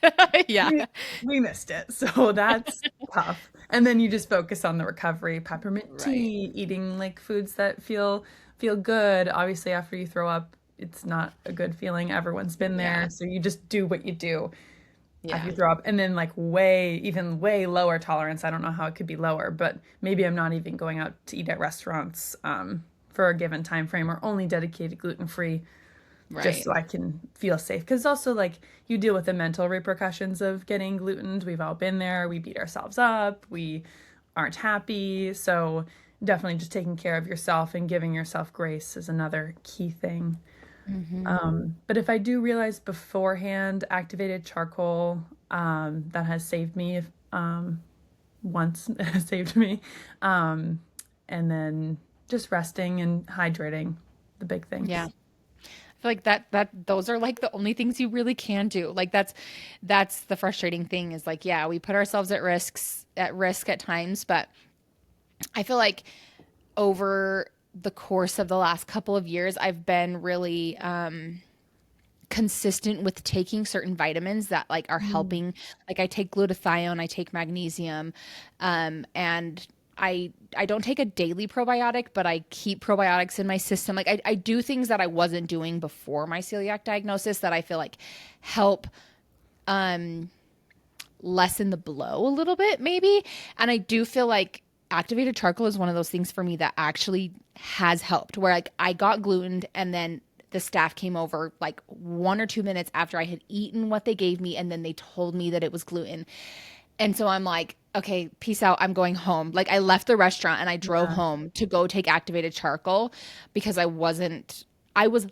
Yeah. We missed it. So that's tough. And then you just focus on the recovery, peppermint Right. tea, eating like foods that feel good. Obviously, after you throw up, it's not a good feeling. Everyone's been there. Yeah. So you just do what you do after Yeah. you throw up. And then like even way lower tolerance. I don't know how it could be lower, but maybe I'm not even going out to eat at restaurants for a given time frame or only dedicated gluten-free just Right. so I can feel safe. Because also, like, you deal with the mental repercussions of getting glutened. We've all been there. We beat ourselves up. We aren't happy. So, definitely just taking care of yourself and giving yourself grace is another key thing. Hmm. But if I do realize beforehand, activated charcoal, that has saved me once, it has saved me. Um, and then just resting and hydrating, the big Yeah. things. I feel like that those are like the only things you really can do. Like that's the frustrating thing is like, yeah, we put ourselves at risk at times, but I feel like over the course of the last couple of years, I've been really consistent with taking certain vitamins that like are Mm. helping. Like I take glutathione, I take magnesium, and I don't take a daily probiotic, but I keep probiotics in my system. Like I do things that I wasn't doing before my celiac diagnosis that I feel like help um lessen the blow a little bit maybe. And I do feel like activated charcoal is one of those things for me that actually has helped, where like I got glutened and then the staff came over like 1 or 2 minutes after I had eaten what they gave me, and then they told me that it was gluten. And so I'm like, okay, peace out. I'm going home. Like I left the restaurant and I drove Yeah. home to go take activated charcoal because I was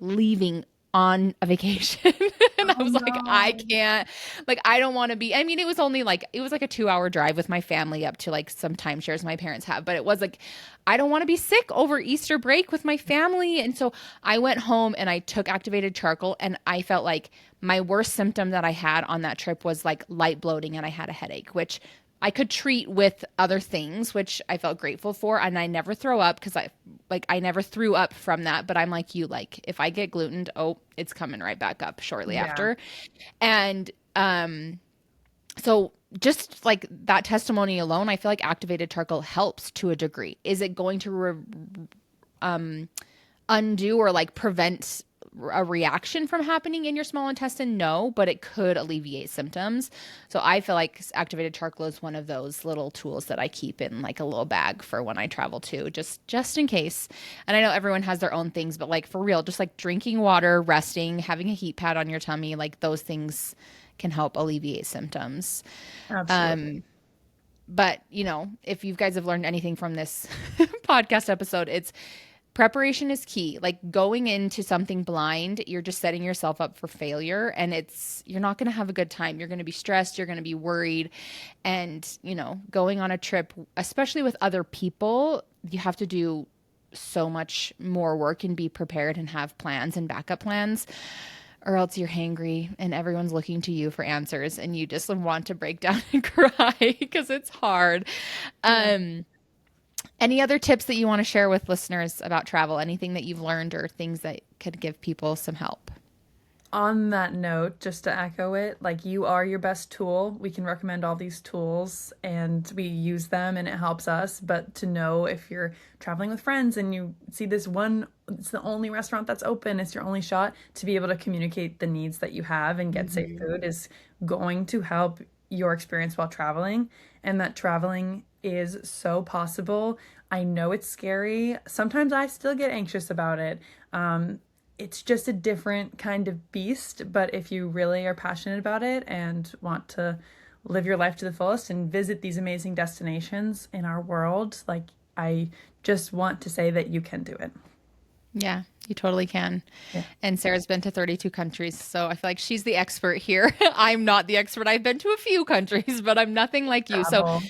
leaving on a vacation. And I Oh was like, I no. can't, like, I don't want to be. I mean, it was like a 2 hour drive with my family up to like some timeshares my parents have, but it was like, I don't want to be sick over Easter break with my family. And so I went home and I took activated charcoal, and I felt like my worst symptom that I had on that trip was like light bloating, and I had a headache, which I could treat with other things, which I felt grateful for. And I never throw up because I never threw up from that. But I'm like you, like if I get glutened, oh, it's coming right back up shortly Yeah. after. And so just like that testimony alone, I feel like activated charcoal helps to a degree. Is it going to undo or like prevent a reaction from happening in your small intestine? No, but it could alleviate symptoms. So I feel like activated charcoal is one of those little tools that I keep in like a little bag for when I travel too, just in case. And I know everyone has their own things, but like for real, just like drinking water, resting, having a heat pad on your tummy, like those things can help alleviate symptoms. Absolutely. Um, but if you guys have learned anything from this podcast episode, it's preparation is key. Like going into something blind, you're just setting yourself up for failure, and you're not going to have a good time. You're going to be stressed, you're going to be worried. And, going on a trip, especially with other people, you have to do so much more work and be prepared and have plans and backup plans, or else you're hangry and everyone's looking to you for answers and you just want to break down and cry because it's hard. Yeah. Um, any other tips that you want to share with listeners about travel? Anything that you've learned or things that could give people some help? On that note, just to echo it, like you are your best tool. We can recommend all these tools and we use them and it helps us. But to know if you're traveling with friends and you see this one, it's the only restaurant that's open, it's your only shot to be able to communicate the needs that you have and get safe Mhm. food is going to help your experience while traveling. And that traveling is so possible. I know it's scary. Sometimes I still get anxious about it. It's just a different kind of beast. But if you really are passionate about it and want to live your life to the fullest and visit these amazing destinations in our world, like I just want to say that you can do it. Yeah, you totally can. Yeah. And Sarah's been to 32 countries, so I feel like she's the expert here. I'm not the expert. I've been to a few countries, but I'm nothing like you. So Travel.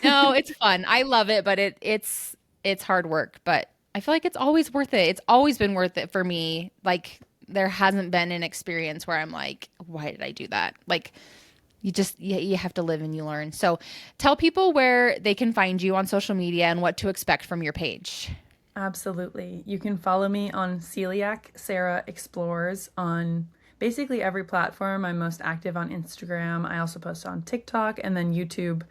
no, it's fun. I love it, but it's hard work, but I feel like it's always worth it. It's always been worth it for me. Like there hasn't been an experience where I'm like, why did I do that? Like you have to live and you learn. So tell people where they can find you on social media and what to expect from your page. Absolutely. You can follow me on Celiac Sarah Explores on basically every platform. I'm most active on Instagram. I also post on TikTok and then YouTube.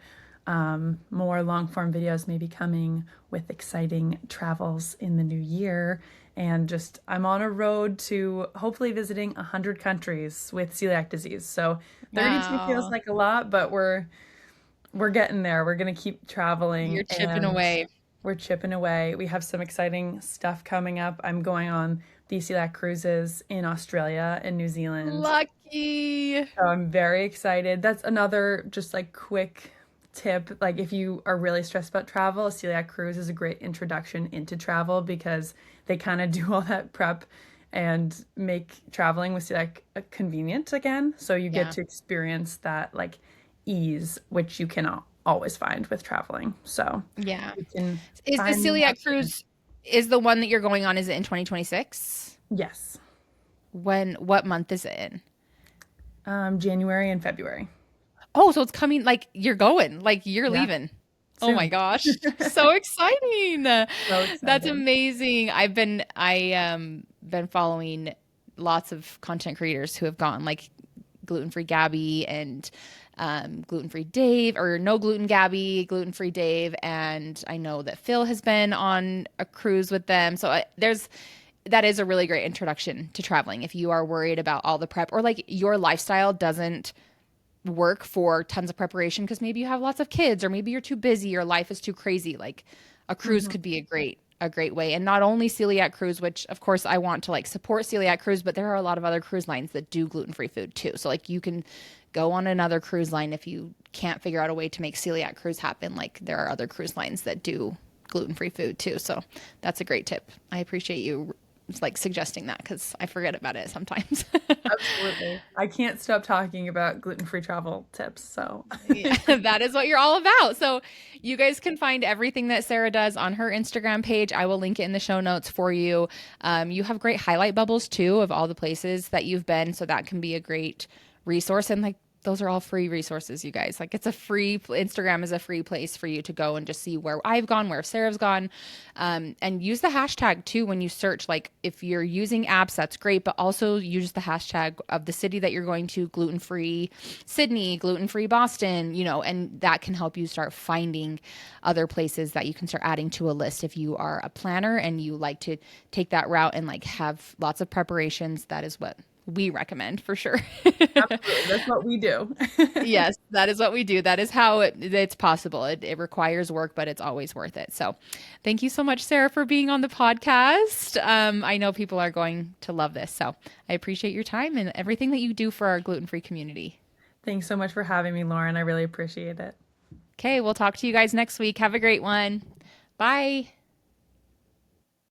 More long form videos may be coming with exciting travels in the new year. And just, I'm on a road to hopefully visiting 100 countries with celiac disease. So 32 feels Wow. like a lot, but we're getting there. We're going to keep traveling You're chipping and away. we're chipping away. We have some exciting stuff coming up. I'm going on the Celiac cruises in Australia and New Zealand. Lucky. So I'm very excited. That's another just like quick tip. Like if you are really stressed about travel, a celiac cruise is a great introduction into travel because they kind of do all that prep and make traveling with celiac convenient again. So you get Yeah. to experience that like ease, which you cannot always find with traveling. So Yeah. you can Is the find celiac options. cruise is the one that you're going on, is it in 2026? Yes. What month is it in? January and February. Oh, so it's coming, like you're going, like you're Yeah, leaving. Oh my soon. gosh. So exciting. So That's excited. amazing. Been following lots of content creators who have gone, like gluten-free Gabby and gluten-free Dave, or no gluten Gabby, gluten-free Dave, and I know that Phil has been on a cruise with them. So that is a really great introduction to traveling if you are worried about all the prep, or like your lifestyle doesn't work for tons of preparation because maybe you have lots of kids or maybe you're too busy or life is too crazy. Like a cruise Mhm. could be a great way. And not only Celiac Cruise, which of course I want to like support Celiac Cruise, but there are a lot of other cruise lines that do gluten-free food too. So like you can go on another cruise line if you can't figure out a way to make Celiac Cruise happen. Like there are other cruise lines that do gluten-free food too. So that's a great tip. I appreciate you like suggesting that because I forget about it sometimes. Absolutely. I can't stop talking about gluten-free travel tips, so I Yeah, appreciate that is what you're all about. So you guys can find everything that Sarah does on her Instagram page. I will link it in the show notes for you. You have great highlight bubbles too of all the places that you've been, so that can be a great resource. And like those are all free resources, you guys. Like it's a free Instagram is a free place for you to go and just see where I've gone, where Sarah's gone, and use the hashtag too when you search. Like if you're using apps, that's great, but also use the hashtag of the city that you're going to, gluten free Sydney, gluten free Boston, and that can help you start finding other places that you can start adding to a list. If you are a planner and you like to take that route and like have lots of preparations, that is what we recommend for sure. absolutely. That's what we do. Yes, that is what we do. That is how it's possible. It requires work, but it's always worth it. So, thank you so much, Sarah, for being on the podcast. I know people are going to love this. So, I appreciate your time and everything that you do for our gluten free community. Thanks so much for having me, Lauren. I really appreciate it. Okay, we'll talk to you guys next week. Have a great one. Bye.